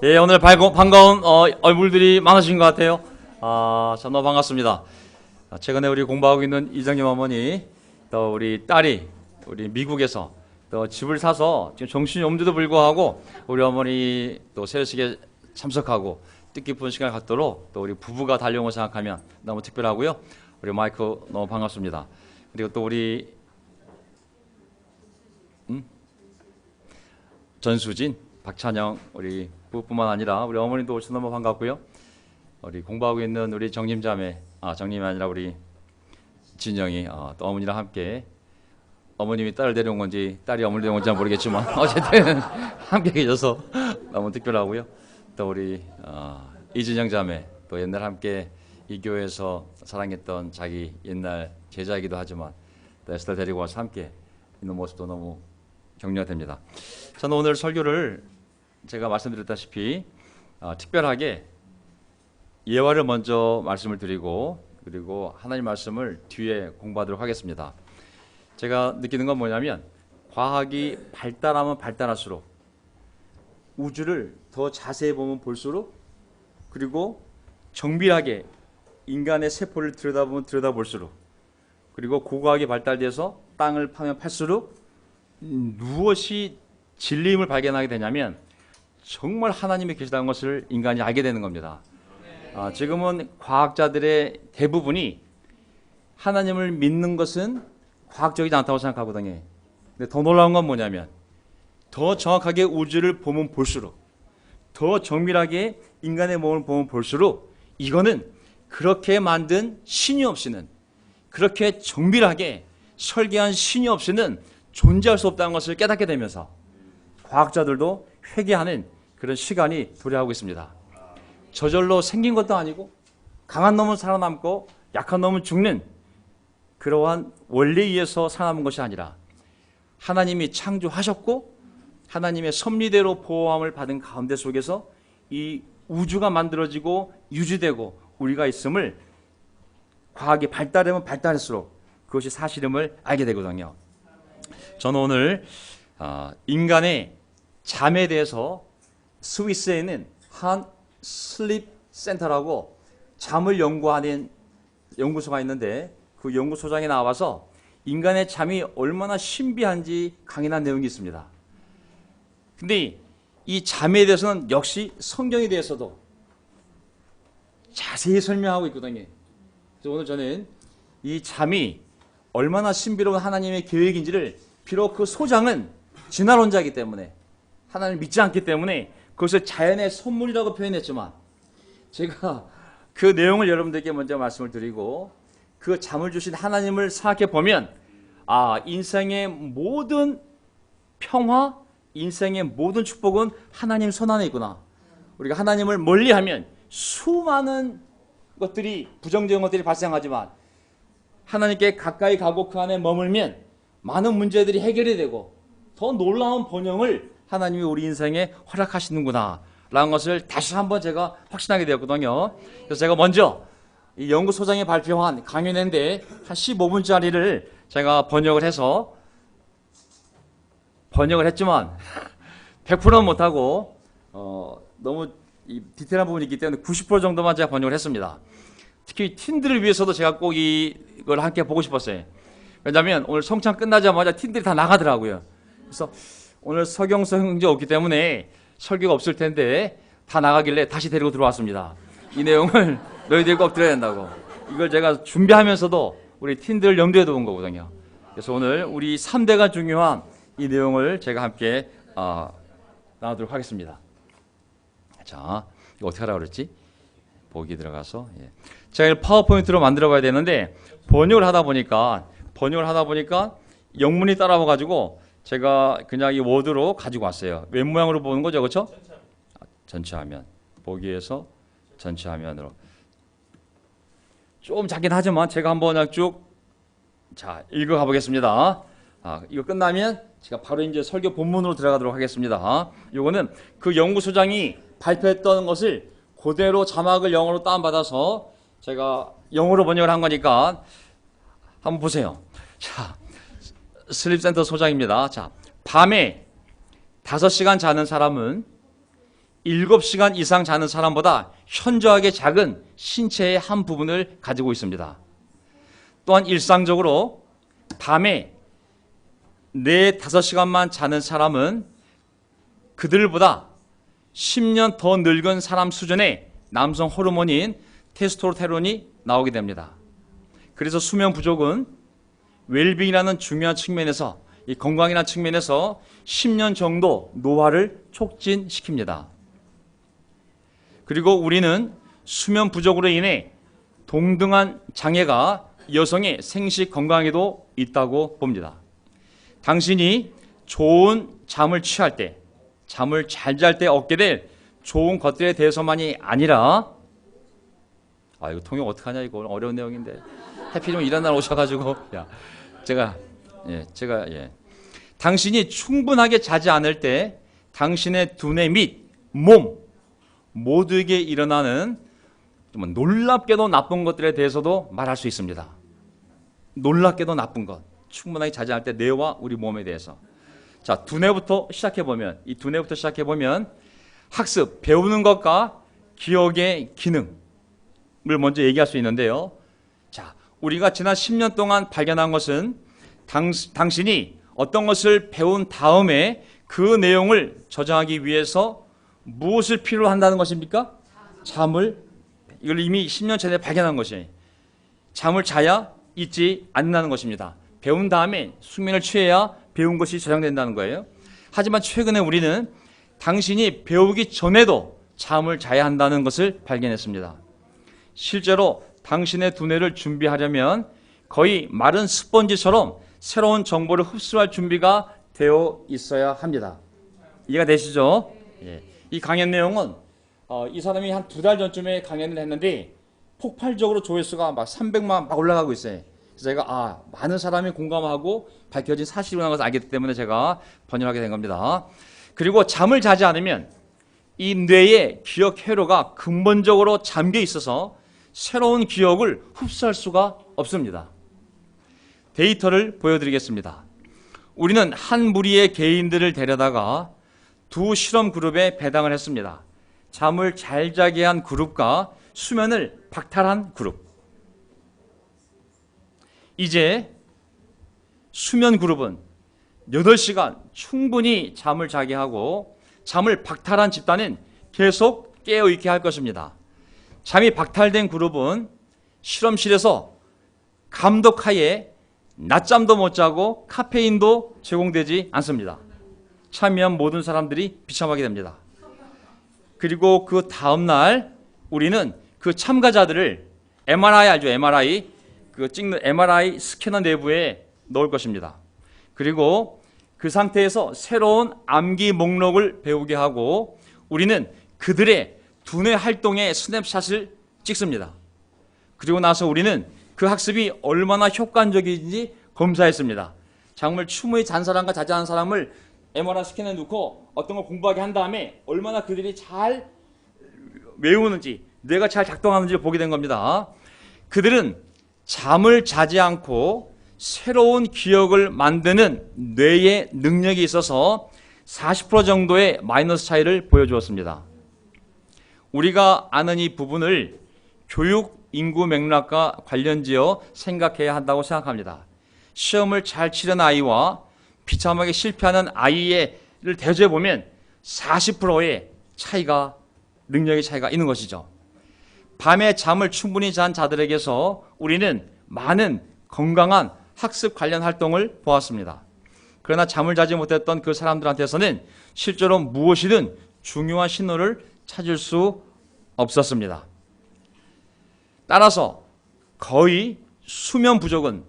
예, 오늘 반가운 얼굴들이 많으신 것 같아요. 참 너무 반갑습니다. 최근에 우리 공부하고 있는 이정님 어머니, 또 우리 딸이 우리 미국에서 또 집을 사서 지금 정신이 없는데도 불구하고 우리 어머니 또 세례식에 참석하고 뜻깊은 시간을 갖도록 또 우리 부부가 달려온 걸 생각하면 너무 특별하고요. 우리 마이크 너무 반갑습니다. 그리고 또 우리 전수진, 박찬영 우리 부부뿐만 아니라 우리 어머니도 오셔서 너무 반갑고요. 우리 공부하고 있는 우리 정림자매, 정림이 아니라 우리 진영이 또 어머니랑 함께, 어머님이 딸을 데려온 건지 딸이 어머니 데려온 건지 모르겠지만 어쨌든 함께 계셔서 너무 특별하고요. 또 우리 이진영 자매, 또 옛날 함께 이 교회에서 사랑했던 자기 옛날 제자이기도 하지만 또 에스더 데리고 와서 함께 있는 모습도 너무 격려가 됩니다. 저는 오늘 설교를 제가 말씀드렸다시피 특별하게 예화를 먼저 말씀을 드리고, 그리고 하나님 말씀을 뒤에 공부하도록 하겠습니다. 제가 느끼는 건 뭐냐면, 과학이 발달하면 발달할수록, 우주를 더 자세히 보면 볼수록, 그리고 정밀하게 인간의 세포를 들여다보면 들여다볼수록, 그리고 고고학이 발달돼서 땅을 파면 팔수록 무엇이 진리임을 발견하게 되냐면 정말 하나님이 계시다는 것을 인간이 알게 되는 겁니다. 지금은 과학자들의 대부분이 하나님을 믿는 것은 과학적이지 않다고 생각하거든요. 근데 더 놀라운 건 뭐냐면, 더 정확하게 우주를 보면 볼수록, 더 정밀하게 인간의 몸을 보면 볼수록, 이거는 그렇게 만든 신이 없이는, 그렇게 정밀하게 설계한 신이 없이는 존재할 수 없다는 것을 깨닫게 되면서 과학자들도 회개하는 그런 시간이 도래하고 있습니다. 저절로 생긴 것도 아니고, 강한 놈은 살아남고 약한 놈은 죽는 그러한 원리에 의해서 살아남은 것이 아니라, 하나님이 창조하셨고 하나님의 섭리대로 보호함을 받은 가운데 속에서 이 우주가 만들어지고 유지되고 우리가 있음을 과학이 발달하면 발달할수록 그것이 사실임을 알게 되거든요. 저는 오늘 인간의 잠에 대해서 스위스에 있는 한 슬립 센터라고 잠을 연구하는 연구소가 있는데, 그 연구소장에 나와서 인간의 잠이 얼마나 신비한지 강인한 내용이 있습니다. 근데 이 잠에 대해서는 역시 성경에 대해서도 자세히 설명하고 있거든요. 그래서 오늘 저는 이 잠이 얼마나 신비로운 하나님의 계획인지를, 비록 그 소장은 진화론자이기 때문에 하나님을 믿지 않기 때문에 그것을 자연의 선물이라고 표현했지만, 제가 그 내용을 여러분들께 먼저 말씀을 드리고 그 잠을 주신 하나님을 생각해 보면, 인생의 모든 평화, 인생의 모든 축복은 하나님 손 안에 있구나. 우리가 하나님을 멀리하면 수많은 것들이, 부정적인 것들이 발생하지만 하나님께 가까이 가고 그 안에 머물면 많은 문제들이 해결이 되고 더 놀라운 번영을 하나님이 우리 인생에 허락하시는구나 라는 것을 다시 한번 제가 확신하게 되었거든요. 그래서 제가 먼저 이 연구소장이 발표한 강연인데 한 15분짜리를 제가 번역을 했지만 100%는 못하고 너무 디테일한 부분이 있기 때문에 90% 정도만 제가 번역을 했습니다. 특히 팀들을 위해서도 제가 꼭 이걸 함께 보고 싶었어요. 왜냐하면 오늘 성찬 끝나자마자 팀들이 다 나가더라고요. 그래서 오늘 서경서 형제 없기 때문에 설교가 없을 텐데 다 나가길래 다시 데리고 들어왔습니다. 이 내용을 너희들이 꼭 들어야 된다고. 이걸 제가 준비하면서도 우리 팀들을 염두에 둔 거거든요. 그래서 오늘 우리 3대가 중요한 이 내용을 제가 함께 나누도록 하겠습니다. 자, 이거 어떻게 하라고 그랬지? 보기 들어가서. 제가 파워포인트로 만들어 봐야 되는데 번역을 하다 보니까 영문이 따라와가지고 제가 그냥 이 워드로 가지고 왔어요. 왼 모양으로 보는 거죠, 그렇죠? 전체 화면. 보기에서 전체 화면으로. 좀 작긴 하지만 제가 한번 그냥 쭉 읽어가 보겠습니다. 이거 끝나면 제가 바로 이제 설교 본문으로 들어가도록 하겠습니다. 이거는 그 연구소장이 발표했던 것을 그대로 자막을 영어로 다운받아서 제가 영어로 번역을 한 거니까 한번 보세요. 자, 슬립센터 소장입니다. 자, 밤에 5시간 자는 사람은 7시간 이상 자는 사람보다 현저하게 작은 신체의 한 부분을 가지고 있습니다. 또한 일상적으로 밤에 4, 5시간만 자는 사람은 그들보다 10년 더 늙은 사람 수준의 남성 호르몬인 테스토스테론이 나오게 됩니다. 그래서 수면 부족은 웰빙이라는 중요한 측면에서, 이 건강이라는 측면에서 10년 정도 노화를 촉진시킵니다. 그리고 우리는 수면 부족으로 인해 동등한 장애가 여성의 생식 건강에도 있다고 봅니다. 당신이 좋은 잠을 취할 때, 잠을 잘 잘 때 얻게 될 좋은 것들에 대해서만이 아니라, 이거 통역 어떡하냐, 이거 어려운 내용인데. 해필이면 이런 날 오셔가지고, 제가 당신이 충분하게 자지 않을 때 당신의 두뇌 및 몸 모두에게 일어나는 좀 놀랍게도 나쁜 것들에 대해서도 말할 수 있습니다. 놀랍게도 나쁜 것, 충분하게 자지 않을 때 뇌와 우리 몸에 대해서. 자, 두뇌부터 시작해보면, 이 두뇌부터 시작해보면 학습, 배우는 것과 기억의 기능을 먼저 얘기할 수 있는데요. 자, 우리가 지난 10년 동안 발견한 것은 당신이 어떤 것을 배운 다음에 그 내용을 저장하기 위해서 무엇을 필요로 한다는 것입니까? 잠을, 이걸 이미 10년 전에 발견한 것이에요. 잠을 자야 잊지 않는다는 것입니다. 배운 다음에 숙면을 취해야 배운 것이 저장된다는 거예요. 하지만 최근에 우리는 당신이 배우기 전에도 잠을 자야 한다는 것을 발견했습니다. 실제로 당신의 두뇌를 준비하려면 거의 마른 스펀지처럼 새로운 정보를 흡수할 준비가 되어 있어야 합니다. 이해가 되시죠? 예. 이 강연 내용은 이 사람이 한 2달 전쯤에 강연을 했는데 폭발적으로 조회수가 막 300만 막 올라가고 있어요. 그래서 제가 많은 사람이 공감하고 밝혀진 사실이라는 것을 알기 때문에 제가 번역하게 된 겁니다. 그리고 잠을 자지 않으면 이 뇌의 기억 회로가 근본적으로 잠겨 있어서 새로운 기억을 흡수할 수가 없습니다. 데이터를 보여드리겠습니다. 우리는 한 무리의 개인들을 데려다가 2 실험 그룹에 배당을 했습니다. 잠을 잘 자게 한 그룹과 수면을 박탈한 그룹. 이제 수면 그룹은 8시간 충분히 잠을 자게 하고 잠을 박탈한 집단은 계속 깨어있게 할 것입니다. 잠이 박탈된 그룹은 실험실에서 감독하에 낮잠도 못 자고 카페인도 제공되지 않습니다. 참여한 모든 사람들이 비참하게 됩니다. 그리고 그 다음날 우리는 그 참가자들을 MRI 알죠? MRI 그 찍는 MRI 스캐너 내부에 넣을 것입니다. 그리고 그 상태에서 새로운 암기 목록을 배우게 하고 우리는 그들의 두뇌 활동의 스냅샷을 찍습니다. 그리고 나서 우리는 그 학습이 얼마나 효과적인지 검사했습니다. 잠을 충분히 잔 사람과 자지 않은 사람을 MRI 스캐너에 넣고 어떤 걸 공부하게 한 다음에 얼마나 그들이 잘 외우는지, 뇌가 잘 작동하는지를 보게 된 겁니다. 그들은 잠을 자지 않고 새로운 기억을 만드는 뇌의 능력이 있어서 40% 정도의 마이너스 차이를 보여주었습니다. 우리가 아는 이 부분을 교육 인구 맥락과 관련지어 생각해야 한다고 생각합니다. 시험을 잘 치는 아이와 비참하게 실패하는 아이를 대조해 보면 40%의 차이가, 능력의 차이가 있는 것이죠. 밤에 잠을 충분히 잔 자들에게서 우리는 많은 건강한 학습 관련 활동을 보았습니다. 그러나 잠을 자지 못했던 그 사람들한테서는 실제로 무엇이든 중요한 신호를 찾을 수 없었습니다. 따라서 거의 수면 부족은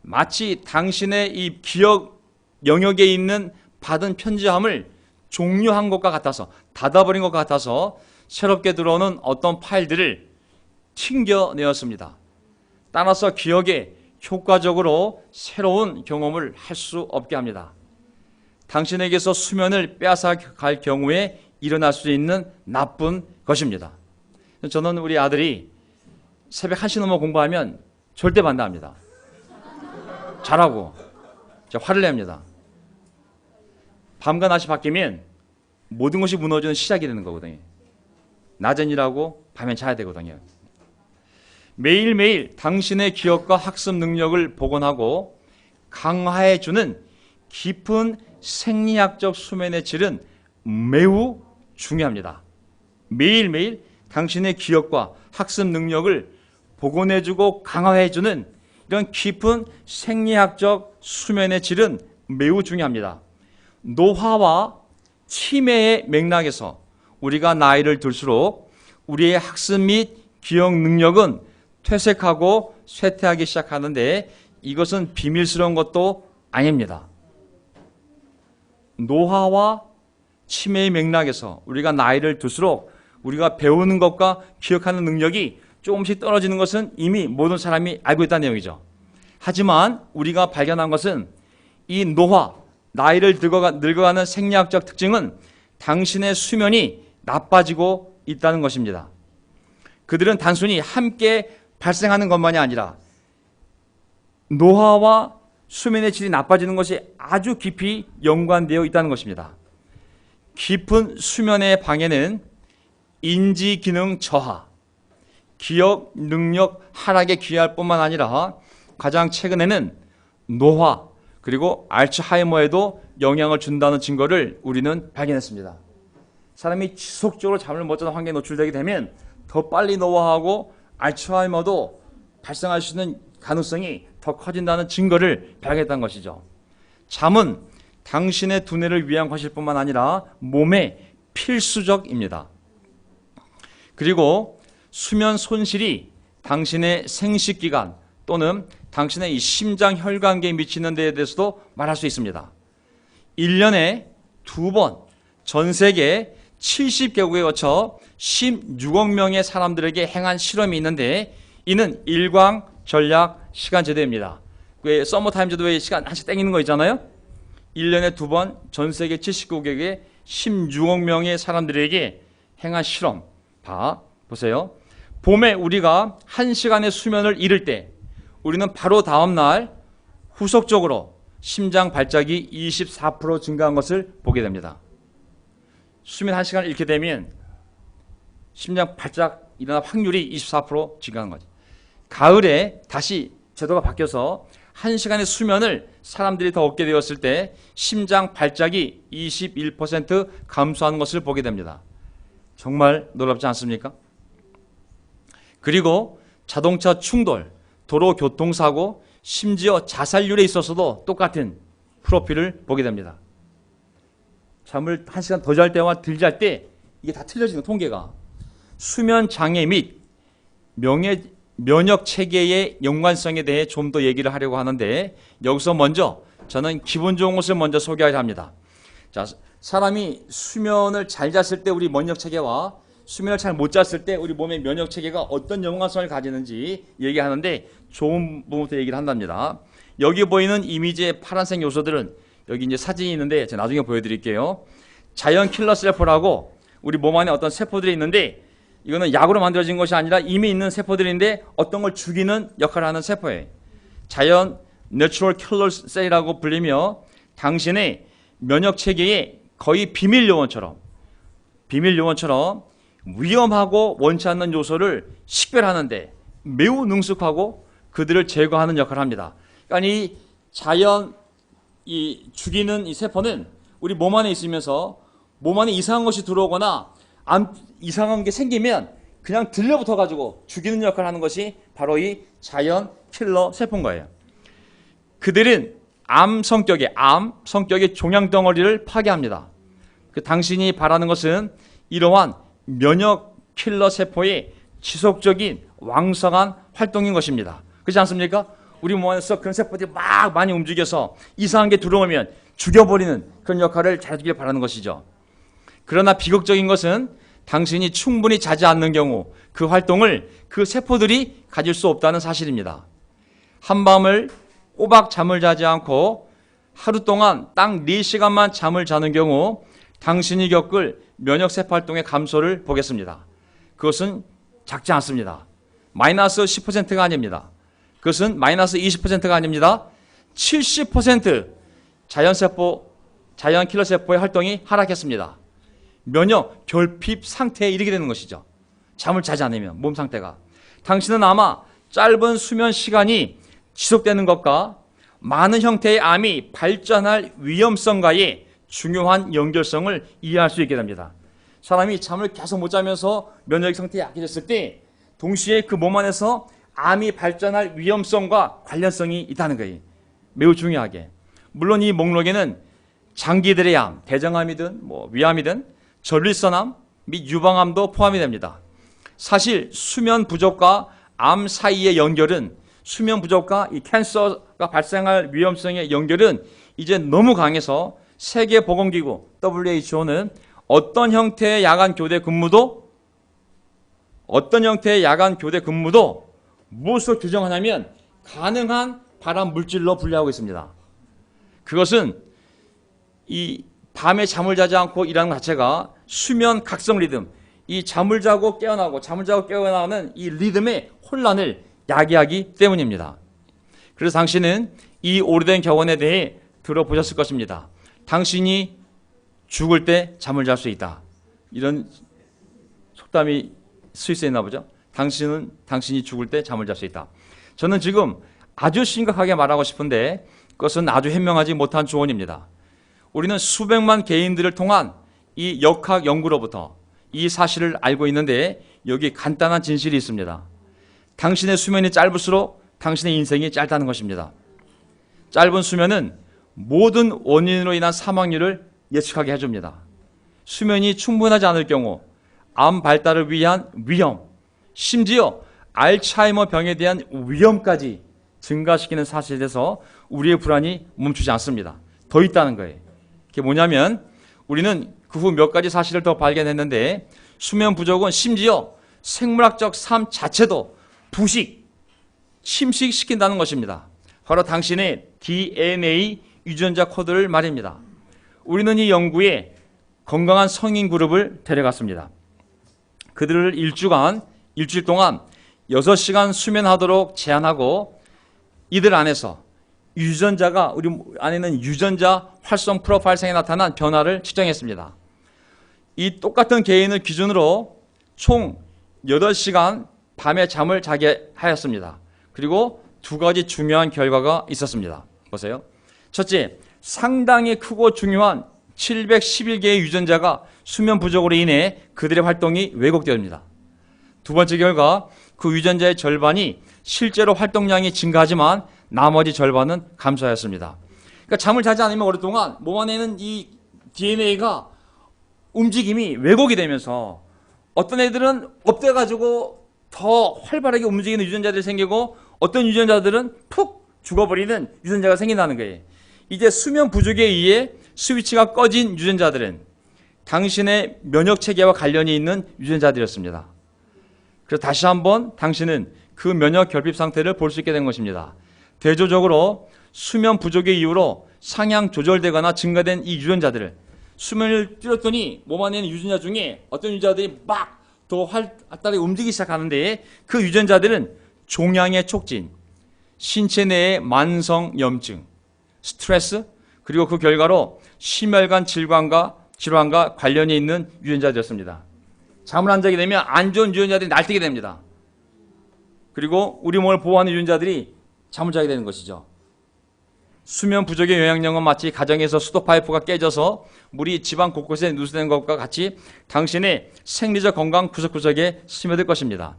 마치 당신의 이 기억 영역에 있는 받은 편지함을 종료한 것과 같아서, 닫아버린 것과 같아서 새롭게 들어오는 어떤 파일들을 튕겨내었습니다. 따라서 기억에 효과적으로 새로운 경험을 할 수 없게 합니다. 당신에게서 수면을 빼앗아갈 경우에 일어날 수 있는 나쁜 것입니다. 저는 우리 아들이 새벽 1시 넘어 공부하면 절대 반대합니다. 잘하고 화를 냅니다. 밤과 낮이 바뀌면 모든 것이 무너지는 시작이 되는 거거든요. 낮엔 일하고 밤엔 자야 되거든요. 매일매일 당신의 기억과 학습 능력을 복원하고 강화해주는 깊은 생리학적 수면의 질은 매우 중요합니다. 매일매일 당신의 기억과 학습 능력을 복원해주고 강화해주는 이런 깊은 생리학적 수면의 질은 매우 중요합니다. 노화와 치매의 맥락에서 우리가 나이를 들수록 우리의 학습 및 기억 능력은 퇴색하고 쇠퇴하기 시작하는데 이것은 비밀스러운 것도 아닙니다. 노화와 치매의 맥락에서 우리가 나이를 들수록 우리가 배우는 것과 기억하는 능력이 조금씩 떨어지는 것은 이미 모든 사람이 알고 있다는 내용이죠. 하지만 우리가 발견한 것은 이 노화, 나이를 늙어가는 생리학적 특징은 당신의 수면이 나빠지고 있다는 것입니다. 그들은 단순히 함께 발생하는 것만이 아니라 노화와 수면의 질이 나빠지는 것이 아주 깊이 연관되어 있다는 것입니다. 깊은 수면의 방해는 인지 기능 저하, 기억 능력 하락에 기여할 뿐만 아니라 가장 최근에는 노화 그리고 알츠하이머에도 영향을 준다는 증거를 우리는 발견했습니다. 사람이 지속적으로 잠을 못 자는 환경에 노출되게 되면 더 빨리 노화하고 알츠하이머도 발생할 수 있는 가능성이 더 커진다는 증거를 발견했다는 것이죠. 잠은 당신의 두뇌를 위한 것일 뿐만 아니라 몸에 필수적입니다. 그리고 수면 손실이 당신의 생식기관 또는 당신의 이 심장 혈관계에 미치는 데에 대해서도 말할 수 있습니다. 1년에 2번 전 세계 70개국에 거쳐 16억 명의 사람들에게 행한 실험이 있는데 이는 일광 전략 시간 제도입니다. 왜 서머타임 제도에 시간 한씩 땡기는 거 있잖아요. 1년에 2번 전 세계 70개국에 16억 명의 사람들에게 행한 실험. 보세요. 봄에 우리가 1시간의 수면을 잃을 때 우리는 바로 다음 날 후속적으로 심장 발작이 24% 증가한 것을 보게 됩니다. 수면 1시간을 잃게 되면 심장 발작 일어날 확률이 24% 증가한 거죠. 가을에 다시 제도가 바뀌어서 1시간의 수면을 사람들이 더 얻게 되었을 때 심장 발작이 21% 감소하는 것을 보게 됩니다. 정말 놀랍지 않습니까? 그리고 자동차 충돌, 도로 교통사고, 심지어 자살률에 있어서도 똑같은 프로필을 보게 됩니다. 잠을 1시간 더 잘 때와 덜 잘 때 이게 다 틀려지는 통계가. 수면 장애 및 면역 체계의 연관성에 대해 좀 더 얘기를 하려고 하는데 여기서 먼저 저는 기분 좋은 것을 먼저 소개해야 합니다. 자, 사람이 수면을 잘 잤을 때 우리 면역 체계와 수면을 잘 못 잤을 때 우리 몸의 면역 체계가 어떤 연관성을 가지는지 얘기하는데 좋은 부분부터 얘기를 한답니다. 여기 보이는 이미지의 파란색 요소들은 여기 이제 사진이 있는데 제가 나중에 보여드릴게요. 자연 킬러 세포라고 우리 몸 안에 어떤 세포들이 있는데 이거는 약으로 만들어진 것이 아니라 이미 있는 세포들인데 어떤 걸 죽이는 역할을 하는 세포예요. 자연 내추럴 킬러 셀이라고 불리며 당신의 면역 체계에 거의 비밀 요원처럼 위험하고 원치 않는 요소를 식별하는데 매우 능숙하고 그들을 제거하는 역할을 합니다. 그러니까 이 자연 죽이는 이 세포는 우리 몸 안에 있으면서 몸 안에 이상한 것이 들어오거나 이상한 게 생기면 그냥 들려붙어 가지고 죽이는 역할을 하는 것이 바로 이 자연 킬러 세포인 거예요. 그들은 암 성격의 종양 덩어리를 파괴합니다. 당신이 바라는 것은 이러한 면역 킬러 세포의 지속적인 왕성한 활동인 것입니다. 그렇지 않습니까? 우리 몸 안에서 그런 세포들이 막 많이 움직여서 이상한 게 들어오면 죽여버리는 그런 역할을 잘해주길 바라는 것이죠. 그러나 비극적인 것은 당신이 충분히 자지 않는 경우 그 활동을 그 세포들이 가질 수 없다는 사실입니다. 한밤을 꼬박 잠을 자지 않고 하루 동안 딱 4시간만 잠을 자는 경우 당신이 겪을 면역세포 활동의 감소를 보겠습니다. 그것은 작지 않습니다. 마이너스 10%가 아닙니다. 그것은 마이너스 20%가 아닙니다. 70% 자연 킬러세포의 활동이 하락했습니다. 면역 결핍 상태에 이르게 되는 것이죠. 잠을 자지 않으면 몸 상태가. 당신은 아마 짧은 수면 시간이 지속되는 것과 많은 형태의 암이 발전할 위험성과의 중요한 연결성을 이해할 수 있게 됩니다. 사람이 잠을 계속 못 자면서 면역 상태가 약해졌을 때 동시에 그 몸 안에서 암이 발전할 위험성과 관련성이 있다는 거예요. 매우 중요하게. 물론 이 목록에는 장기들의 암, 대장암이든 위암이든 전립선암 및 유방암도 포함이 됩니다. 사실 수면 부족과 암 사이의 연결은 수면 부족과 이 캔서가 발생할 위험성의 연결은 이제 너무 강해서 세계보건기구 WHO는 어떤 형태의 야간 교대 근무도 무엇으로 규정하냐면 가능한 발암 물질로 분류하고 있습니다. 그것은 이 밤에 잠을 자지 않고 일하는 것 자체가 수면 각성 리듬, 이 잠을 자고 깨어나는 이 리듬의 혼란을 야기하기 때문입니다. 그래서 당신은 이 오래된 격언에 대해 들어보셨을 것입니다. 당신이 죽을 때 잠을 잘 수 있다. 이런 속담이 스위스에 있나 보죠. 당신이 죽을 때 잠을 잘 수 있다. 저는 지금 아주 심각하게 말하고 싶은데 그것은 아주 현명하지 못한 조언입니다. 우리는 수백만 개인들을 통한 이 역학 연구로부터 이 사실을 알고 있는데 여기 간단한 진실이 있습니다. 당신의 수면이 짧을수록 당신의 인생이 짧다는 것입니다. 짧은 수면은 모든 원인으로 인한 사망률을 예측하게 해줍니다. 수면이 충분하지 않을 경우 암 발달을 위한 위험, 심지어 알츠하이머 병에 대한 위험까지 증가시키는 사실에 대해서 우리의 불안이 멈추지 않습니다. 더 있다는 거예요. 그게 뭐냐면 우리는 그 후 몇 가지 사실을 더 발견했는데 수면 부족은 심지어 생물학적 삶 자체도 침식시킨다는 것입니다. 바로 당신의 DNA 유전자 코드를 말입니다. 우리는 이 연구에 건강한 성인 그룹을 데려갔습니다. 그들을 일주일 동안 6시간 수면하도록 제한하고 이들 안에서 우리 안에는 유전자 활성 프로파일상에 나타난 변화를 측정했습니다. 이 똑같은 개인을 기준으로 총 8시간 밤에 잠을 자게 하였습니다. 그리고 두 가지 중요한 결과가 있었습니다. 보세요. 첫째, 상당히 크고 중요한 711개의 유전자가 수면 부족으로 인해 그들의 활동이 왜곡됩니다. 두 번째 결과, 그 유전자의 절반이 실제로 활동량이 증가하지만 나머지 절반은 감소하였습니다. 그러니까 잠을 자지 않으면 오랫동안 몸 안에 있는 이 DNA가 움직임이 왜곡이 되면서 어떤 애들은 업돼가지고 더 활발하게 움직이는 유전자들이 생기고 어떤 유전자들은 푹 죽어버리는 유전자가 생긴다는 거예요. 이제 수면 부족에 의해 스위치가 꺼진 유전자들은 당신의 면역체계와 관련이 있는 유전자들이었습니다. 그래서 다시 한번 당신은 그 면역 결핍 상태를 볼 수 있게 된 것입니다. 대조적으로 수면 부족의 이유로 상향 조절되거나 증가된 이 유전자들을 수면을 줄였더니 몸 안에 있는 유전자 중에 어떤 유전자들이 막 더 활발하게 움직이기 시작하는데 그 유전자들은 종양의 촉진, 신체 내의 만성염증, 스트레스, 그리고 그 결과로 심혈관 질환과 관련이 있는 유전자들이었습니다. 잠을 안 자게 되면 안 좋은 유전자들이 날뛰게 됩니다. 그리고 우리 몸을 보호하는 유전자들이 잠을 자게 되는 것이죠. 수면 부족의 영향력은 마치 가정에서 수도 파이프가 깨져서 물이 집안 곳곳에 누수된 것과 같이 당신의 생리적 건강 구석구석에 스며들 것입니다.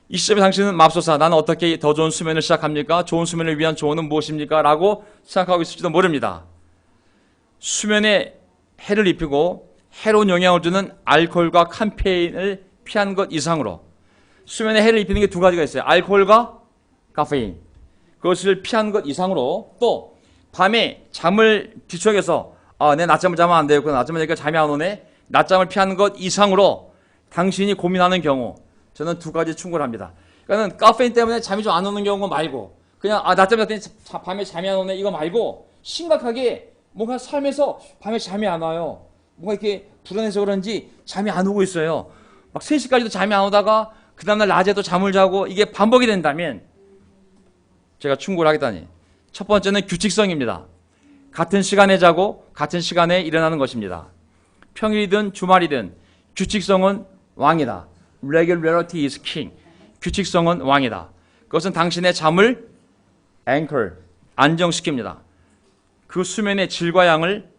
이 시점에 당신은 맙소사, 나는 어떻게 더 좋은 수면을 시작합니까? 좋은 수면을 위한 조언은 무엇입니까? 라고 생각하고 있을지도 모릅니다. 수면에 해를 입히고 해로운 영향을 주는 알코올과 카페인을 피한 것 이상으로 수면에 해를 입히는 게 두 가지가 있어요. 알코올과 카페인. 그것을 피한 것 이상으로 또 밤에 잠을 뒤척여서 내 낮잠을 자면 안 되겠구나. 낮잠을 자니까 잠이 안 오네. 낮잠을 피하는 것 이상으로 당신이 고민하는 경우 저는 두 가지 충분합니다. 그러니까 카페인 때문에 잠이 좀 안 오는 경우 말고 그냥 낮잠 잤더니 밤에 잠이 안 오네 이거 말고 심각하게 뭔가 삶에서 밤에 잠이 안 와요. 뭔가 이렇게 불안해서 그런지 잠이 안 오고 있어요. 막 3시까지도 잠이 안 오다가 그 다음날 낮에도 잠을 자고 이게 반복이 된다면 제가 충고를 하겠다니. 첫 번째는 규칙성입니다. 같은 시간에 자고 같은 시간에 일어나는 것입니다. 평일이든 주말이든 규칙성은 왕이다. Regularity is king. 규칙성은 왕이다. 그것은 당신의 잠을 anchor, 안정시킵니다. 그 수면의 질과 양을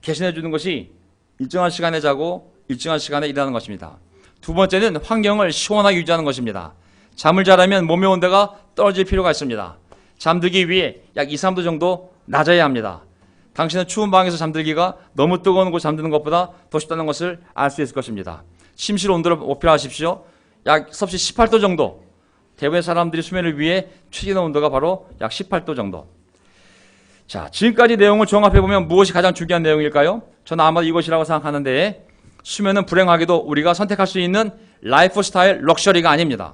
개선해 주는 것이 일정한 시간에 자고 일정한 시간에 일하는 것입니다. 두 번째는 환경을 시원하게 유지하는 것입니다. 잠을 잘하면 몸의 온도가 떨어질 필요가 있습니다. 잠들기 위해 약 2, 3도 정도 낮아야 합니다. 당신은 추운 방에서 잠들기가 너무 뜨거운 곳 잠드는 것보다 더 쉽다는 것을 알 수 있을 것입니다. 침실 온도를 목표하십시오. 약 섭씨 18도 정도. 대부분의 사람들이 수면을 위해 최적의 온도가 바로 약 18도 정도. 자, 지금까지 내용을 종합해보면 무엇이 가장 중요한 내용일까요? 저는 아마도 이것이라고 생각하는데, 수면은 불행하게도 우리가 선택할 수 있는 라이프 스타일 럭셔리가 아닙니다.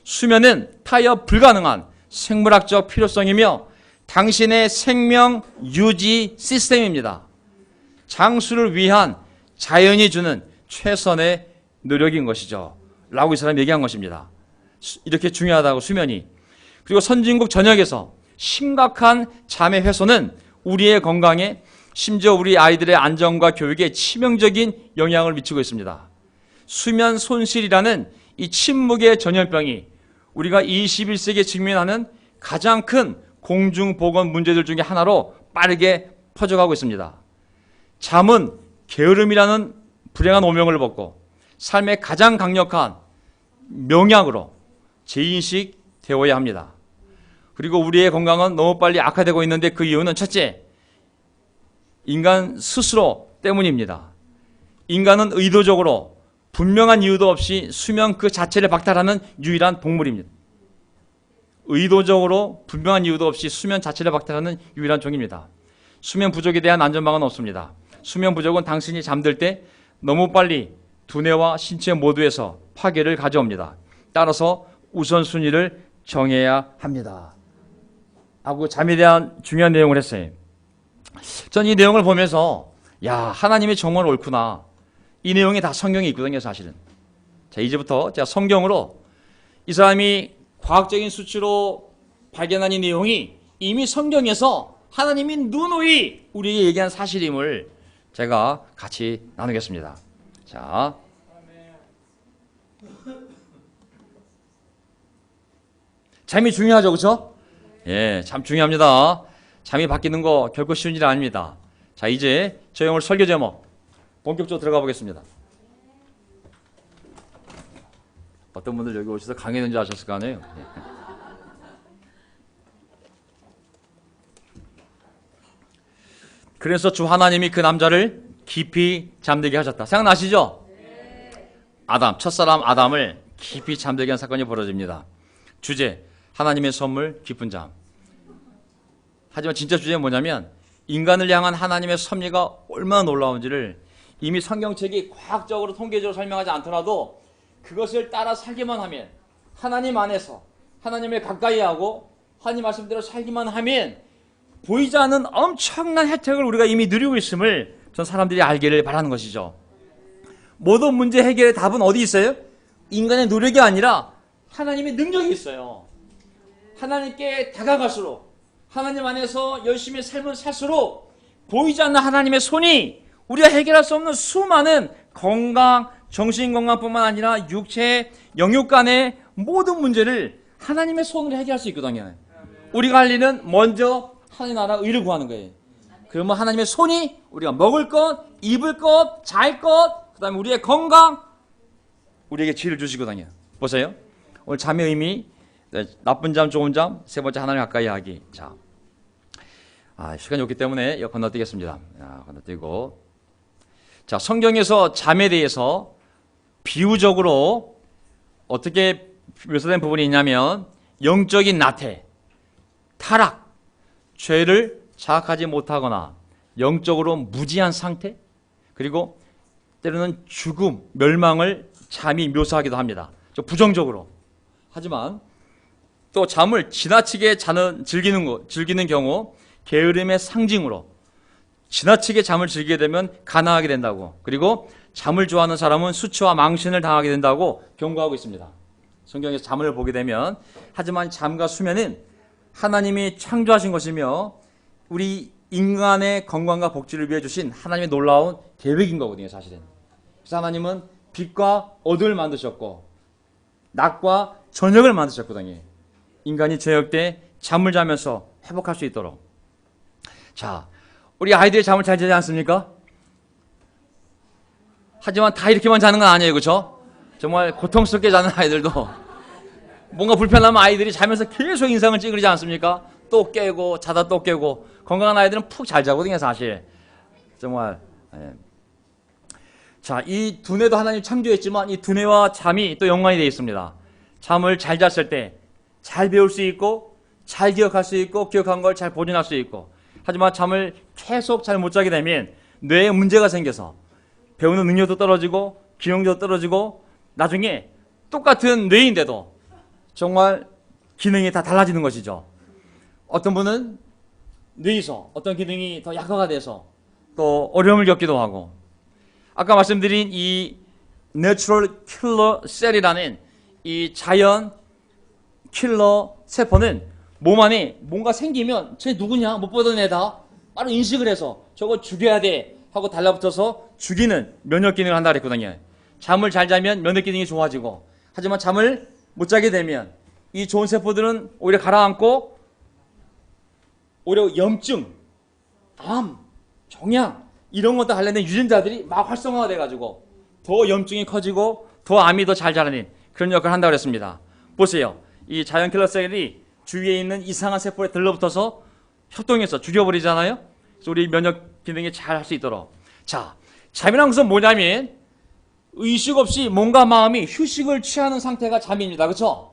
수면은 타협 불가능한 생물학적 필요성이며 당신의 생명 유지 시스템입니다. 장수를 위한 자연이 주는 최선의 노력인 것이죠. 라고 이 사람이 얘기한 것입니다. 이렇게 중요하다고 수면이. 그리고 선진국 전역에서 심각한 잠의 훼손은 우리의 건강에 심지어 우리 아이들의 안전과 교육에 치명적인 영향을 미치고 있습니다. 수면 손실이라는 이 침묵의 전염병이 우리가 21세기에 직면하는 가장 큰 공중보건 문제들 중에 하나로 빠르게 퍼져가고 있습니다. 잠은 게으름이라는 불행한 오명을 벗고 삶의 가장 강력한 명약으로 재인식되어야 합니다. 그리고 우리의 건강은 너무 빨리 악화되고 있는데 그 이유는 첫째, 인간 스스로 때문입니다. 인간은 의도적으로 분명한 이유도 없이 수면 그 자체를 박탈하는 유일한 동물입니다. 의도적으로 분명한 이유도 없이 수면 자체를 박탈하는 유일한 종입니다. 수면 부족에 대한 안전망은 없습니다. 수면 부족은 당신이 잠들 때 너무 빨리 두뇌와 신체 모두에서 파괴를 가져옵니다. 따라서 우선순위를 정해야 합니다. 하고 잠에 대한 중요한 내용을 했어요. 전 이 내용을 보면서 야, 하나님이 정말 옳구나. 이 내용이 다 성경에 있거든요, 사실은. 자, 이제부터 제가 성경으로 이 사람이 과학적인 수치로 발견한 이 내용이 이미 성경에서 하나님이 누누이 우리에게 얘기한 사실임을 제가 같이 나누겠습니다. 자, 잠이 중요하죠, 그렇죠? 예, 참 중요합니다. 잠이 바뀌는 거 결코 쉬운 일 아닙니다. 자, 이제 저희 오늘 설교 제목 본격적으로 들어가 보겠습니다. 어떤 분들 여기 오셔서 강의했는지 아셨을 거 아니에요? 그래서 주 하나님이 그 남자를 깊이 잠들게 하셨다. 생각나시죠? 아담, 첫사람 아담을 깊이 잠들게 한 사건이 벌어집니다. 주제, 하나님의 선물, 깊은 잠. 하지만 진짜 주제는 뭐냐면 인간을 향한 하나님의 섭리가 얼마나 놀라운지를 이미 성경책이 과학적으로 통계적으로 설명하지 않더라도 그것을 따라 살기만 하면, 하나님 안에서 하나님을 가까이 하고 하나님 말씀대로 살기만 하면 보이지 않는 엄청난 혜택을 우리가 이미 누리고 있음을 전 사람들이 알기를 바라는 것이죠. 모든 문제 해결의 답은 어디 있어요? 인간의 노력이 아니라 하나님의 능력이 있어요. 하나님께 다가갈수록, 하나님 안에서 열심히 삶을 살수록 보이지 않는 하나님의 손이 우리가 해결할 수 없는 수많은 건강, 정신건강뿐만 아니라 육체, 영육 간의 모든 문제를 하나님의 손으로 해결할 수 있거든요. 우리가 할 일은 먼저 하나님 나라 의를 구하는 거예요. 그러면 하나님의 손이 우리가 먹을 것, 입을 것, 잘 것, 그 다음에 우리의 건강, 우리에게 지혜를 주시거든요. 보세요. 오늘 잠의 의미, 나쁜 잠, 좋은 잠, 세 번째 하나님 가까이 하기. 자, 시간이 없기 때문에 이거 건너뛰겠습니다. 건너뛰고. 자, 성경에서 잠에 대해서 비유적으로 어떻게 묘사된 부분이 있냐면 영적인 나태, 타락, 죄를 자각하지 못하거나 영적으로 무지한 상태, 그리고 때로는 죽음, 멸망을 잠이 묘사하기도 합니다. 좀 부정적으로. 하지만 또 잠을 지나치게 즐기는 경우 게으름의 상징으로 지나치게 잠을 즐기게 되면 가난하게 된다고, 그리고 잠을 좋아하는 사람은 수치와 망신을 당하게 된다고 경고하고 있습니다. 성경에서 잠을 보게 되면. 하지만 잠과 수면은 하나님이 창조하신 것이며 우리 인간의 건강과 복지를 위해 주신 하나님의 놀라운 계획인 거거든요, 사실은. 그래서 하나님은 빛과 어둠을 만드셨고 낮과 저녁을 만드셨거든요. 인간이 저녁 때 잠을 자면서 회복할 수 있도록. 자, 우리 아이들이 잠을 잘 자지 않습니까? 하지만 다 이렇게만 자는 건 아니에요, 그렇죠? 정말 고통스럽게 자는 아이들도 뭔가 불편하면 아이들이 자면서 계속 인상을 찌그리지 않습니까? 또 깨고 자다 또 깨고. 건강한 아이들은 푹 잘 자거든요, 사실. 정말. 예. 자, 이 두뇌도 하나님 창조했지만 이 두뇌와 잠이 또 연관이 되어 있습니다. 잠을 잘 잤을 때 잘 배울 수 있고 잘 기억할 수 있고 기억한 걸 잘 보존할 수 있고. 하지만 잠을 계속 잘 못 자게 되면 뇌에 문제가 생겨서 배우는 능력도 떨어지고 기억력도 떨어지고 나중에 똑같은 뇌인데도 정말 기능이 다 달라지는 것이죠. 어떤 분은 뇌에서 어떤 기능이 더 약화가 돼서 또 어려움을 겪기도 하고, 아까 말씀드린 이 Natural Killer Cell이라는 이 자연 킬러 세포는 몸 안에 뭔가 생기면 쟤 누구냐 못 보던 애다 바로 인식을 해서 저거 죽여야 돼 하고 달라붙어서 죽이는 면역 기능을 한다 그랬거든요. 잠을 잘 자면 면역 기능이 좋아지고, 하지만 잠을 못 자게 되면 이 좋은 세포들은 오히려 가라앉고 오히려 염증, 암, 종양 이런 것과 관련된 유전자들이 막 활성화가 돼가지고 더 염증이 커지고 더 암이 더 잘 자라는 그런 역할을 한다고 그랬습니다. 보세요. 이 자연 킬러 셀이 주위에 있는 이상한 세포에 들러붙어서 협동해서 죽여버리잖아요. 그래서 우리 면역 기능이 잘 할 수 있도록. 자, 잠이란 것은 뭐냐면 의식 없이 몸과 마음이 휴식을 취하는 상태가 잠입니다. 그렇죠?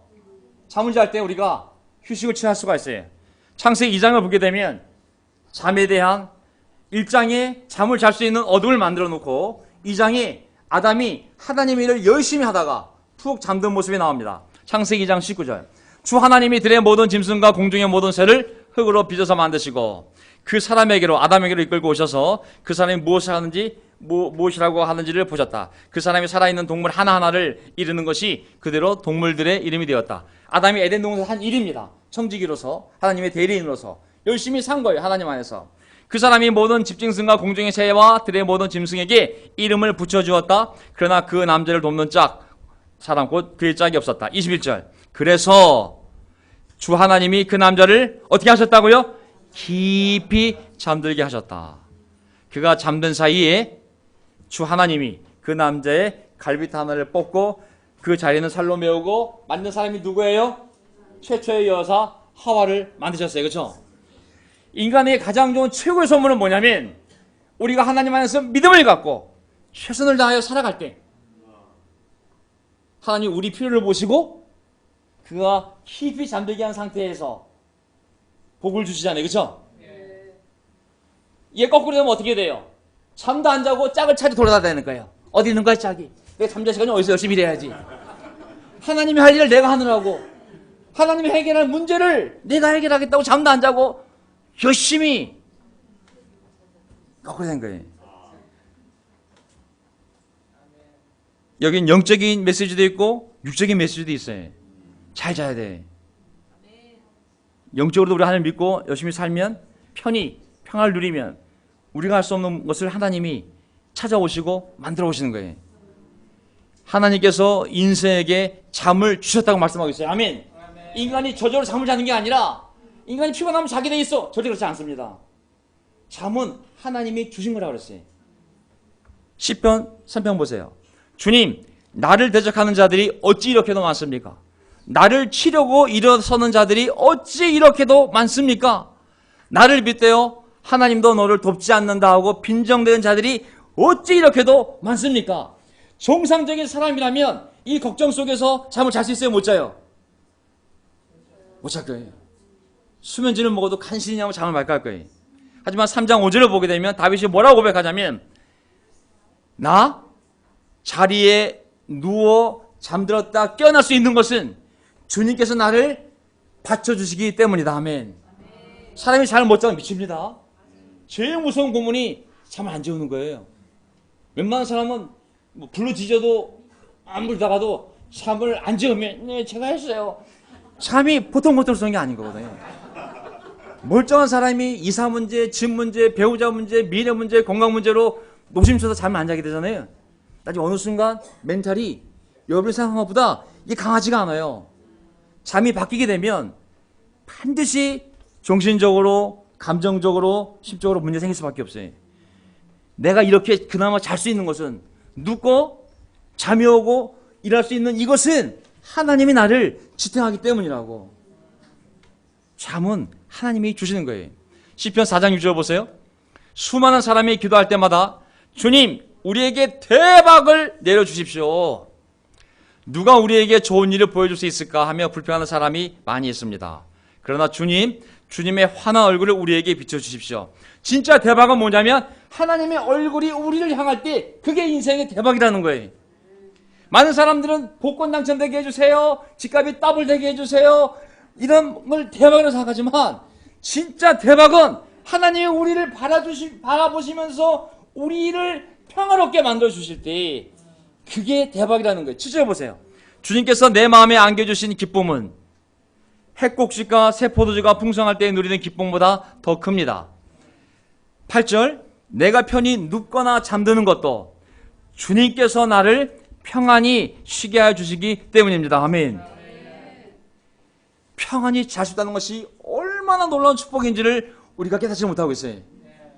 잠을 잘 때 우리가 휴식을 취할 수가 있어요. 창세기 2장을 보게 되면 잠에 대한 1장에 잠을 잘 수 있는 어둠을 만들어 놓고 2장에 아담이 하나님의 일을 열심히 하다가 푹 잠든 모습이 나옵니다. 창세기 2장 19절. 주 하나님이 들의 모든 짐승과 공중의 모든 새를 흙으로 빚어서 만드시고 그 사람에게로 아담에게로 이끌고 오셔서 그 사람이 무엇을 하는지 무엇이라고 하는지를 보셨다. 그 사람이 살아있는 동물 하나하나를 이르는 것이 그대로 동물들의 이름이 되었다. 아담이 에덴 동산에서 한 일입니다. 청지기로서 하나님의 대리인으로서 열심히 산 거예요. 하나님 안에서. 그 사람이 모든 집짐승과 공중의 새와 들의 모든 짐승에게 이름을 붙여주었다. 그러나 그 남자를 돕는 사람 곧 그의 짝이 없었다. 21절. 그래서 주 하나님이 그 남자를 어떻게 하셨다고요? 깊이 잠들게 하셨다. 그가 잠든 사이에 주 하나님이 그 남자의 갈비뼈 하나를 뽑고 그 자리는 살로 메우고 만든 사람이 누구예요? 최초의 여사 하와를 만드셨어요. 그렇죠? 인간의 가장 좋은 최고의 선물은 뭐냐면 우리가 하나님 안에서 믿음을 갖고 최선을 다하여 살아갈 때 하나님 우리 필요를 보시고 그가 깊이 잠들게 한 상태에서 복을 주시잖아요. 그렇죠? 이게 거꾸로 되면 어떻게 돼요? 잠도 안 자고 짝을 찾아 돌아다니는 거예요. 어디 있는 거야 짝이? 내가 잠잘 시간이 어디서 열심히 일해야지. 하나님이 할 일을 내가 하느라고, 하나님이 해결할 문제를 내가 해결하겠다고 잠도 안 자고 열심히 거꾸로 된 거예요. 여긴 영적인 메시지도 있고 육적인 메시지도 있어요. 잘 자야 돼. 영적으로도 우리 하나님 믿고 열심히 살면 평화를 누리면 우리가 할 수 없는 것을 하나님이 찾아오시고 만들어 오시는 거예요. 하나님께서 인생에게 잠을 주셨다고 말씀하고 있어요. 아멘. 인간이 저절로 잠을 자는 게 아니라 인간이 피곤하면 자게 돼 있어. 절대 그렇지 않습니다. 잠은 하나님이 주신 거라고 그랬어요. 시편 3편 보세요. 주님, 나를 대적하는 자들이 어찌 이렇게도 많습니까? 나를 치려고 일어서는 자들이 어찌 이렇게도 많습니까? 나를 빗대어 하나님도 너를 돕지 않는다 하고 빈정대는 자들이 어찌 이렇게도 많습니까? 정상적인 사람이라면 이 걱정 속에서 잠을 잘 수 있어요? 못 자요? 못 잘 거예요. 수면제를 먹어도 간신히 하고 잠을 맑게 할 거예요. 하지만 3장 5절을 보게 되면 다윗이 뭐라고 고백하냐면 나 자리에 누워 잠들었다 깨어날 수 있는 것은 주님께서 나를 받쳐주시기 때문이다. 아멘. 사람이 잘 못 자면 미칩니다. 제일 무서운 고문이 잠을 안 재우는 거예요. 웬만한 사람은 뭐 불로 뒤져도 안 불다가도 잠을 안 재우면 네 제가 했어요. 잠이 보통 게 아닌 거거든요. 멀쩡한 사람이 이사 문제, 집 문제, 배우자 문제, 미래 문제, 건강 문제로 노심초사 잠을 안 자게 되잖아요. 나중에 어느 순간 멘탈이 여러분이 생각한 것보다 이게 강하지가 않아요. 잠이 바뀌게 되면 반드시 정신적으로, 감정적으로, 심적으로 문제 생길 수밖에 없어요. 내가 이렇게 그나마 잘 수 있는 것은, 눕고 잠이 오고 일할 수 있는 이것은 하나님이 나를 지탱하기 때문이라고. 잠은 하나님이 주시는 거예요. 시편 4장 6절 보세요. 수많은 사람이 기도할 때마다 주님, 우리에게 대박을 내려주십시오. 누가 우리에게 좋은 일을 보여줄 수 있을까 하며 불평하는 사람이 많이 있습니다. 그러나 주님, 주님의 환한 얼굴을 우리에게 비춰주십시오. 진짜 대박은 뭐냐면 하나님의 얼굴이 우리를 향할 때 그게 인생의 대박이라는 거예요. 많은 사람들은 복권 당첨되게 해주세요, 집값이 더블 되게 해주세요, 이런 걸 대박으로 생각하지만 진짜 대박은 하나님이 우리를 바라보시면서 우리를 평화롭게 만들어주실 때 그게 대박이라는 거예요. 7절 보세요. 주님께서 내 마음에 안겨주신 기쁨은 핵곡식과 새 포도주가 풍성할 때 누리는 기쁨보다 더 큽니다. 8절, 내가 편히 눕거나 잠드는 것도 주님께서 나를 평안히 쉬게 하여 주시기 때문입니다. 아멘. 평안히 잘 수 있다는 것이 얼마나 놀라운 축복인지를 우리가 깨닫지 못하고 있어요.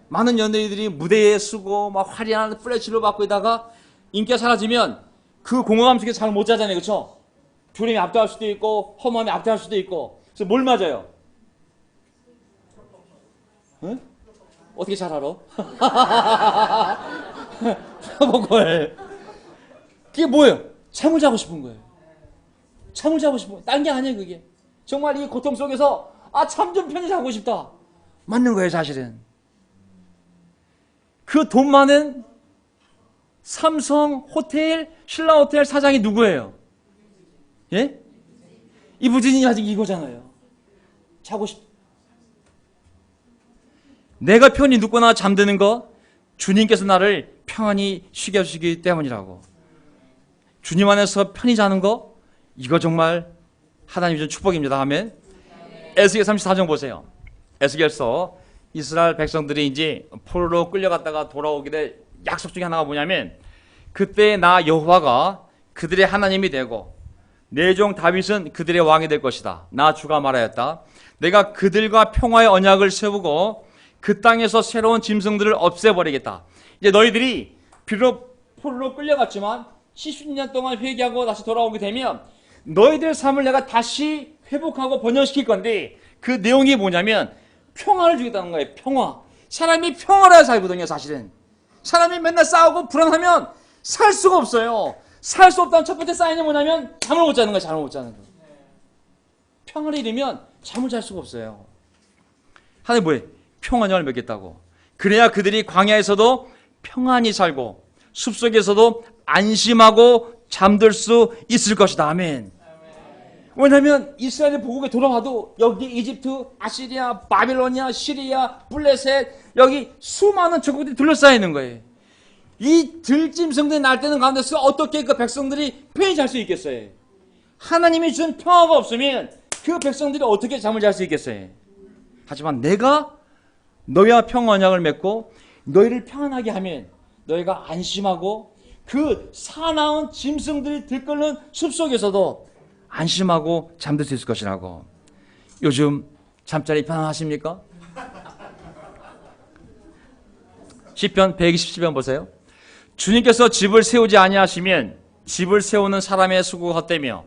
많은 연예인들이 무대에 서고 막 화려한 플래시를 받고 있다가 인기가 사라지면 그 공허감 속에 잠을 못 자잖아요. 그렇죠? 두려움이 압도할 수도 있고 허무함이 압도할 수도 있고. 그래서 뭘 맞아요? 응? 어떻게 잘 알아? 프로보컬. 그게 뭐예요? 잠을 자고 싶은 거예요. 잠을 자고 싶은 거예요. 딴 게 아니에요. 그게 정말 이 고통 속에서 잠 좀 편히 자고 싶다. 맞는 거예요. 사실은 그 돈 많은 삼성 호텔, 신라 호텔 사장이 누구예요? 예? 이부진이 아직 이거잖아요. 자고 싶. 내가 편히 눕거나 잠드는 것, 주님께서 나를 평안히 쉬게 해주시기 때문이라고. 주님 안에서 편히 자는 거, 이거 정말 하나님이 준 축복입니다. 아멘. 에스겔 34장 보세요. 에스겔서 이스라엘 백성들이 이제 포로로 끌려갔다가 돌아오게 될 약속 중에 하나가 뭐냐면, 그때 나 여호와가 그들의 하나님이 되고 내 종 다윗은 그들의 왕이 될 것이다. 나 주가 말하였다. 내가 그들과 평화의 언약을 세우고 그 땅에서 새로운 짐승들을 없애버리겠다. 이제 너희들이 비록 포로로 끌려갔지만 70년 동안 회개하고 다시 돌아오게 되면 너희들의 삶을 내가 다시 회복하고 번영시킬 건데, 그 내용이 뭐냐면 평화를 주겠다는 거예요. 평화. 사람이 평화를 해야 살거든요. 사실은 사람이 맨날 싸우고 불안하면 살 수가 없어요. 살 수 없다는 첫 번째 사인이 뭐냐면 잠을 못 자는 거예요. 잠을 못 자는 거예요. 평화를 잃으면 잠을 잘 수가 없어요. 하나님 뭐예요? 평안을 맺겠다고. 그래야 그들이 광야에서도 평안히 살고 숲속에서도 안심하고 잠들 수 있을 것이다. 아멘. 왜냐하면 이스라엘의 보국에 돌아와도 여기 이집트, 아시리아, 바빌로니아, 시리아, 블레셋, 여기 수많은 적국들이 둘러싸여 있는 거예요. 이 들짐승들이 날뛰는 가운데서 어떻게 그 백성들이 편히 잘 수 있겠어요? 하나님이 준 평화가 없으면 그 백성들이 어떻게 잠을 잘 수 있겠어요? 하지만 내가 너희와 평화 언약을 맺고 너희를 평안하게 하면 너희가 안심하고 그 사나운 짐승들이 들끓는 숲속에서도 안심하고 잠들 수 있을 것이라고. 요즘 잠자리 편안하십니까? 시편 127편 보세요. 주님께서 집을 세우지 아니하시면 집을 세우는 사람의 수고가 헛되며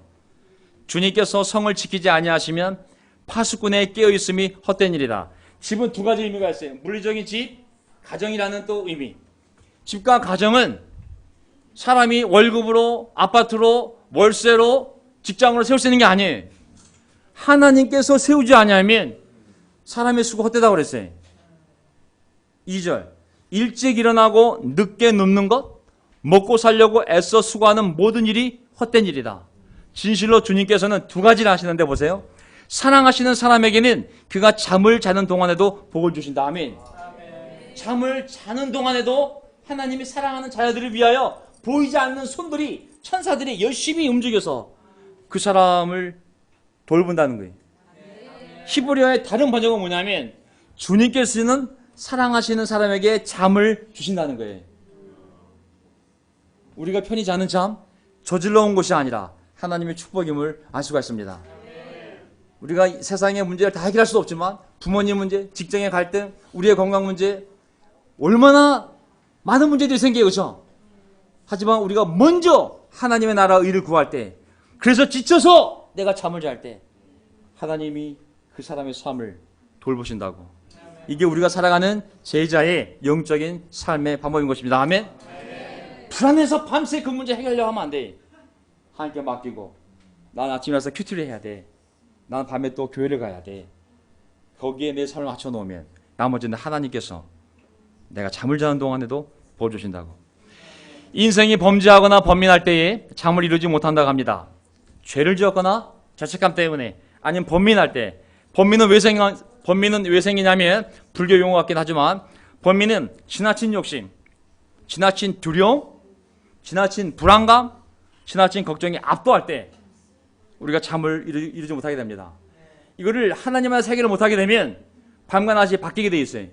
주님께서 성을 지키지 아니하시면 파수꾼의 깨어있음이 헛된 일이라. 집은 두 가지 의미가 있어요. 물리적인 집, 가정이라는 또 의미. 집과 가정은 사람이 월급으로, 아파트로, 월세로, 직장으로 세울 수 있는 게 아니에요. 하나님께서 세우지 아니하면 사람의 수고 헛되다고 그랬어요. 2절, 일찍 일어나고 늦게 눕는 것, 먹고 살려고 애써 수고하는 모든 일이 헛된 일이다. 진실로 주님께서는 두 가지를 하시는데 보세요. 사랑하시는 사람에게는 그가 잠을 자는 동안에도 복을 주신다. 아멘. 잠을 자는 동안에도 하나님이 사랑하는 자녀들을 위하여 보이지 않는 손들이, 천사들이 열심히 움직여서 그 사람을 돌본다는 거예요. 히브리어의 다른 번역은 뭐냐면 주님께서는 사랑하시는 사람에게 잠을 주신다는 거예요. 우리가 편히 자는 잠, 저질러 온 것이 아니라 하나님의 축복임을 알 수가 있습니다. 우리가 세상의 문제를 다 해결할 수도 없지만 부모님 문제, 직장의 갈등, 우리의 건강 문제, 얼마나 많은 문제들이 생겨요. 그렇죠? 하지만 우리가 먼저 하나님의 나라 의를 구할 때, 그래서 지쳐서 내가 잠을 잘 때 하나님이 그 사람의 삶을 돌보신다고. 이게 우리가 살아가는 제자의 영적인 삶의 방법인 것입니다. 아멘. 불안해서 밤새 그 문제 해결하려고 하면 안 돼. 하나님께 맡기고, 난 아침에 와서 큐티를 해야 돼. 난 밤에 또 교회를 가야 돼. 거기에 내 삶을 맞춰놓으면 나머지는 하나님께서 내가 잠을 자는 동안에도 보여주신다고. 인생이 범죄하거나 범민할 때에 잠을 이루지 못한다고 합니다. 죄를 지었거나 죄책감 때문에, 아니면 범민할 때. 범민은 왜 생기냐면 불교 용어 같긴 하지만 범민은 지나친 욕심, 지나친 두려움, 지나친 불안감, 지나친 걱정이 압도할 때 우리가 잠을 이루지 못하게 됩니다. 이거를 하나님과 해결을 못하게 되면 밤과 낮이 바뀌게 돼 있어요.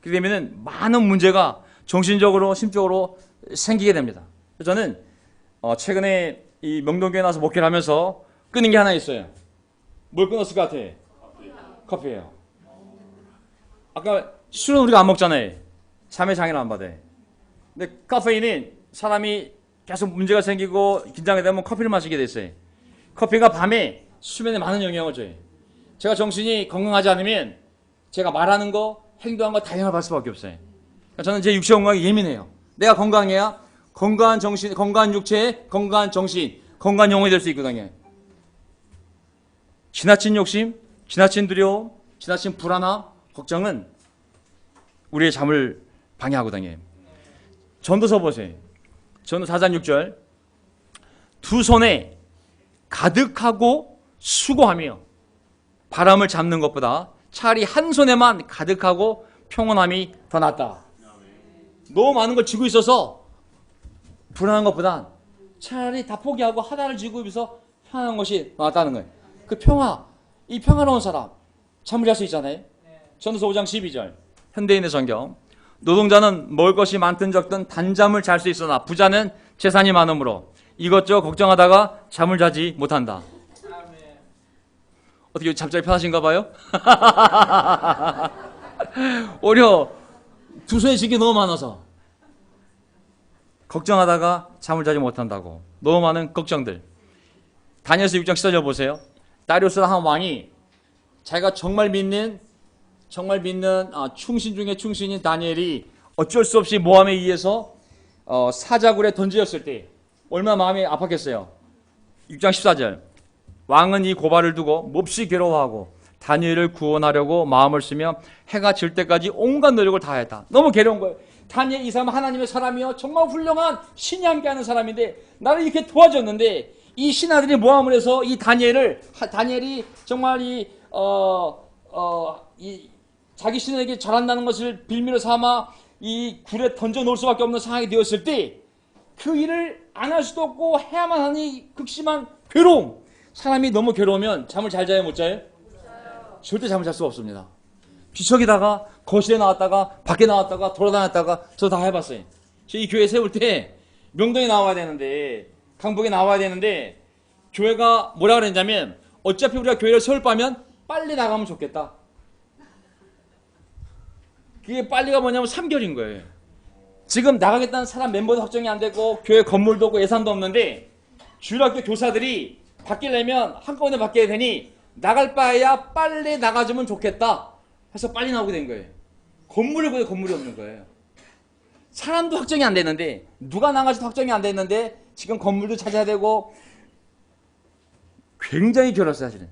그렇게 되면 많은 문제가 정신적으로, 심적으로 생기게 됩니다. 저는 최근에 이 명동교회 나와서 목회를 하면서 끊은 게 하나 있어요. 뭘 끊었을 것 같아? 커피예요. 아까 술은 우리가 안 먹잖아요. 잠에 장애를 안 받아요. 근데 카페인은 사람이 계속 문제가 생기고 긴장이 되면 커피를 마시게 됐어요. 커피가 밤에 수면에 많은 영향을 줘요. 제가 정신이 건강하지 않으면 제가 말하는 거, 행동한 거 다 영향을 받을 수밖에 없어요. 그러니까 저는 제 육체 건강에 예민해요. 내가 건강해야 건강한 정신, 건강한 육체, 건강한 정신, 건강한 영혼이 될 수 있거든요. 지나친 욕심, 지나친 두려움, 지나친 불안함, 걱정은 우리의 잠을 방해하거든요. 전도서 보세요. 전도 4장 6절. 두 손에 가득하고 수고하며 바람을 잡는 것보다 차라리 한 손에만 가득하고 평온함이 더 낫다. 너무 많은 걸 쥐고 있어서 불안한 것보단 차라리 다 포기하고 하나를 쥐고 있어서 편안한 것이 더 낫다는 거예요. 그 평화, 이 평화로운 사람 잠을 잘 수 있잖아요. 전도서 5장 12절. 현대인의 성경. 노동자는 먹을 것이 많든 적든 단잠을 잘 수 있으나 부자는 재산이 많으므로 이것저것 걱정하다가 잠을 자지 못한다. 어떻게 잠자리 편하신가 봐요? 오히려 두 손에 쥔 게 너무 많아서 걱정하다가 잠을 자지 못한다고. 너무 많은 걱정들. 다니엘서 6장 14절 보세요. 다리우스라는 한 왕이 자기가 정말 믿는 충신 중에 충신인 다니엘이 어쩔 수 없이 모함에 의해서 사자굴에 던져졌을 때 얼마나 마음이 아팠겠어요. 6장 14절. 왕은 이 고발을 두고 몹시 괴로워하고 다니엘을 구원하려고 마음을 쓰며 해가 질 때까지 온갖 노력을 다했다. 너무 괴로운 거예요. 다니엘 이 사람은 하나님의 사람이요 정말 훌륭한 신이 함께하는 사람인데 나를 이렇게 도와줬는데 이 신하들이 모함을 해서 이 다니엘이 정말 자기 신에게 잘한다는 것을 빌미로 삼아 이 굴에 던져 놓을 수밖에 없는 상황이 되었을 때 그 일을 안 할 수도 없고 해야만 하니 극심한 괴로움. 사람이 너무 괴로우면 잠을 잘 자요, 못 자요? 절대 잠을 잘 수가 없습니다. 뒤척이다가 거실에 나왔다가 밖에 나왔다가 돌아다녔다가 저 다 해봤어요. 저 이 교회 세울 때 명동에 나와야 되는데 강북에 나와야 되는데 교회가 뭐라 그랬냐면 어차피 우리가 교회를 세울 바면 빨리 나가면 좋겠다. 그게 빨리가 뭐냐면 3개월인 거예요. 지금 나가겠다는 사람 멤버도 확정이 안 되고 교회 건물도 없고 예산도 없는데 주일학교 교사들이 바뀌려면 한꺼번에 바뀌어야 되니 나갈 바에야 빨리 나가주면 좋겠다 해서 빨리 나오게 된 거예요. 건물을 구해 건물이 없는 거예요. 사람도 확정이 안 됐는데 누가 나가지도 확정이 안 됐는데 지금 건물도 찾아야 되고 굉장히 괴로웠어요. 사실은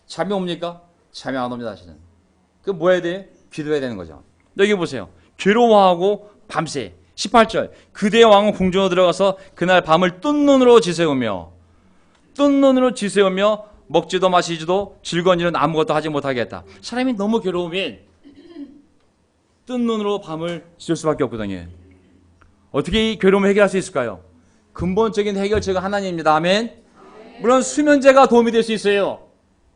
잠이 옵니까? 잠이 안 옵니다. 사실은 그 뭐 해야 돼? 기도해야 되는 거죠. 여기 보세요. 괴로워하고 밤새 18절. 그대의 왕은 궁전으로 들어가서 그날 밤을 뜬 눈으로 지새우며 먹지도 마시지도 즐거운 일은 아무것도 하지 못하게 했다. 사람이 너무 괴로우면 뜬 눈으로 밤을 지을 수밖에 없거든요. 어떻게 이 괴로움을 해결할 수 있을까요? 근본적인 해결책은 하나님입니다. 아멘. 물론 수면제가 도움이 될 수 있어요.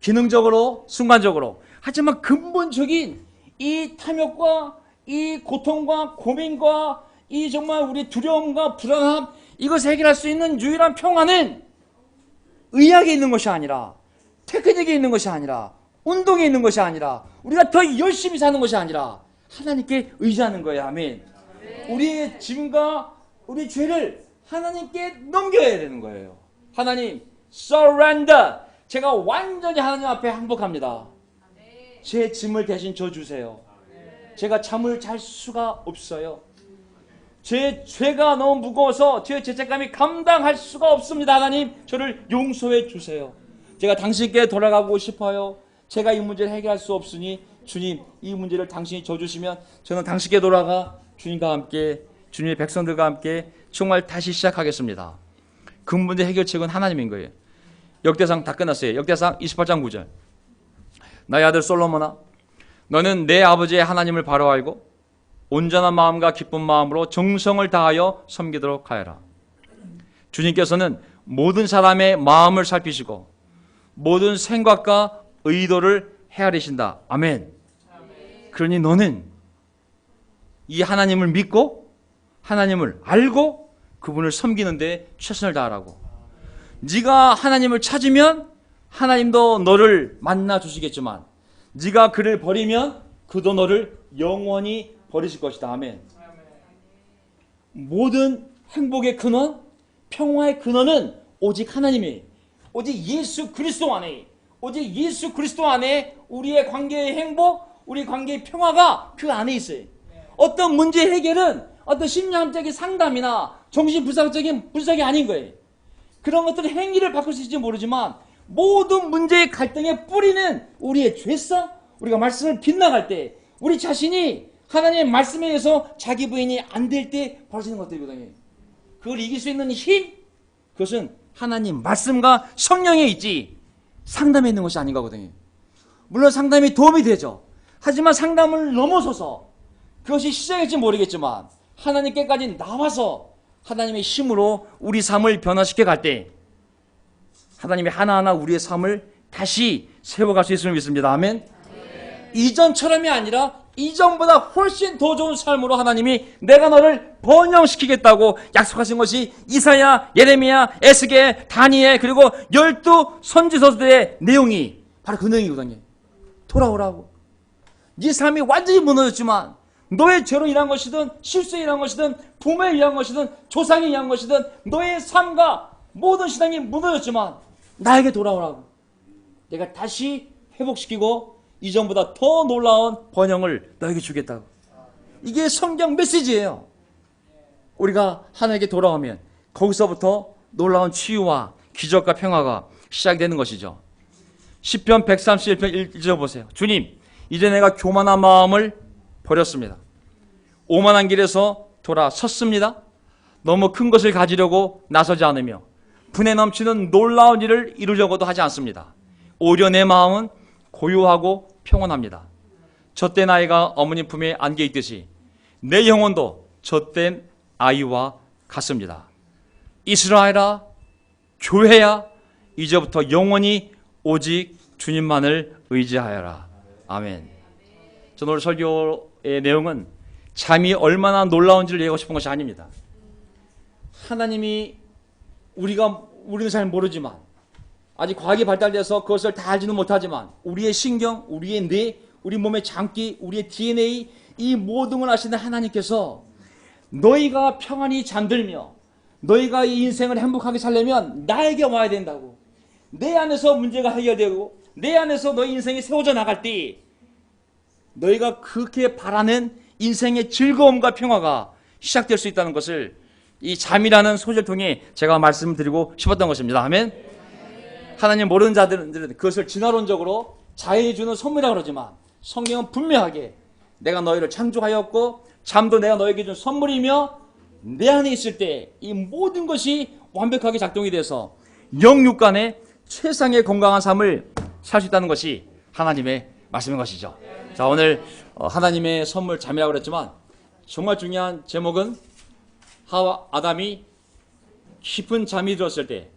기능적으로, 순간적으로. 하지만 근본적인 이 탐욕과 이 고통과 고민과 이 정말 우리 두려움과 불안함, 이것을 해결할 수 있는 유일한 평화는 의학에 있는 것이 아니라, 테크닉에 있는 것이 아니라, 운동에 있는 것이 아니라, 우리가 더 열심히 사는 것이 아니라 하나님께 의지하는 거예요. 아멘. 우리의 짐과 우리 죄를 하나님께 넘겨야 되는 거예요. 하나님, surrender. 제가 완전히 하나님 앞에 항복합니다. 제 짐을 대신 져 주세요. 제가 잠을 잘 수가 없어요. 제 죄가 너무 무거워서 제 죄책감이 감당할 수가 없습니다. 하나님, 저를 용서해 주세요. 제가 당신께 돌아가고 싶어요. 제가 이 문제를 해결할 수 없으니 주님, 이 문제를 당신이 져주시면 저는 당신께 돌아가 주님과 함께, 주님의 백성들과 함께 정말 다시 시작하겠습니다. 근본의 해결책은 하나님인 거예요. 역대상 다 끝났어요. 역대상 28장 9절. 나의 아들 솔로몬아, 너는 내 아버지의 하나님을 바로 알고 온전한 마음과 기쁜 마음으로 정성을 다하여 섬기도록 하여라. 주님께서는 모든 사람의 마음을 살피시고 모든 생각과 의도를 헤아리신다. 아멘. 그러니 너는 이 하나님을 믿고 하나님을 알고 그분을 섬기는 데 최선을 다하라고. 네가 하나님을 찾으면 하나님도 너를 만나 주시겠지만 네가 그를 버리면 그도 너를 영원히 버리실 것이다. 아멘. 모든 행복의 근원, 평화의 근원은 오직 하나님이에요. 오직 예수 그리스도 안에, 오직 예수 그리스도 안에 우리의 관계의 행복, 우리 관계의 평화가 그 안에 있어요. 어떤 문제 해결은 어떤 심리학적인 상담이나 정신분석적인 분석이 아닌 거예요. 그런 것들은 행위를 바꿀 수 있을지 모르지만 모든 문제의 갈등의 뿌리는 우리의 죄성, 우리가 말씀을 빗나갈 때 우리 자신이 하나님의 말씀에 의해서 자기 부인이 안 될 때 벌어지는 것들이거든요. 그걸 이길 수 있는 힘, 그것은 하나님 말씀과 성령에 있지 상담에 있는 것이 아닌 거거든요. 물론 상담이 도움이 되죠. 하지만 상담을 넘어서서 그것이 시작일지 모르겠지만 하나님께까지 나와서 하나님의 힘으로 우리 삶을 변화시켜 갈 때 하나님이 하나하나 우리의 삶을 다시 세워갈 수 있음을 믿습니다. 아멘. 이전처럼이 아니라 이전보다 훨씬 더 좋은 삶으로 하나님이 내가 너를 번영시키겠다고 약속하신 것이 이사야, 예레미야, 에스겔, 다니엘 그리고 12 선지서들의 내용이 바로 그 내용이거든요. 돌아오라고. 네 삶이 완전히 무너졌지만 너의 죄로 인한 것이든 실수에 인한 것이든 부모에 의한 것이든 조상에 의한 것이든 너의 삶과 모든 신앙이 무너졌지만 나에게 돌아오라고. 내가 다시 회복시키고 이전보다 더 놀라운 번영을 너에게 주겠다고. 이게 성경 메시지예요. 우리가 하나님께 돌아오면 거기서부터 놀라운 치유와 기적과 평화가 시작되는 것이죠. 시편 131편 1절 보세요. 주님, 이제 내가 교만한 마음을 버렸습니다. 오만한 길에서 돌아섰습니다. 너무 큰 것을 가지려고 나서지 않으며 분에 넘치는 놀라운 일을 이루려고도 하지 않습니다. 오히려 내 마음은 고요하고 평온합니다. 젖된 아이가 어머니 품에 안겨 있듯이 내 영혼도 젖된 아이와 같습니다. 이스라엘아, 교회야, 이제부터 영원히 오직 주님만을 의지하여라. 아멘. 저는 오늘 설교의 내용은 잠이 얼마나 놀라운지를 얘기하고 싶은 것이 아닙니다. 하나님이 우리는 잘 모르지만 아직 과학이 발달돼서 그것을 다 알지는 못하지만 우리의 신경, 우리의 뇌, 우리 몸의 장기, 우리의 DNA 이 모든 걸 아시는 하나님께서 너희가 평안히 잠들며 너희가 이 인생을 행복하게 살려면 나에게 와야 된다고. 내 안에서 문제가 해결되고 내 안에서 너희 인생이 세워져 나갈 때 너희가 그렇게 바라는 인생의 즐거움과 평화가 시작될 수 있다는 것을 이 잠이라는 소재를 통해 제가 말씀드리고 싶었던 것입니다. 아멘. 하나님 모르는 자들은 그것을 진화론적으로 자연이 주는 선물이라고 그러지만 성경은 분명하게 내가 너희를 창조하였고 잠도 내가 너에게 준 선물이며 내 안에 있을 때 이 모든 것이 완벽하게 작동이 돼서 영육간의 최상의 건강한 삶을 살 수 있다는 것이 하나님의 말씀인 것이죠. 자, 오늘 하나님의 선물 잠이라고 그랬지만 정말 중요한 제목은 하와 아담이 깊은 잠이 들었을 때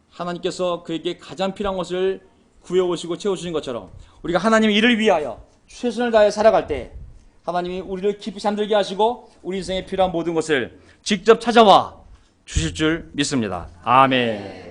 하나님께서 그에게 가장 필요한 것을 구해오시고 채워주신 것처럼 우리가 하나님의 일을 위하여 최선을 다해 살아갈 때 하나님이 우리를 깊이 잠들게 하시고 우리 인생에 필요한 모든 것을 직접 찾아와 주실 줄 믿습니다. 아멘.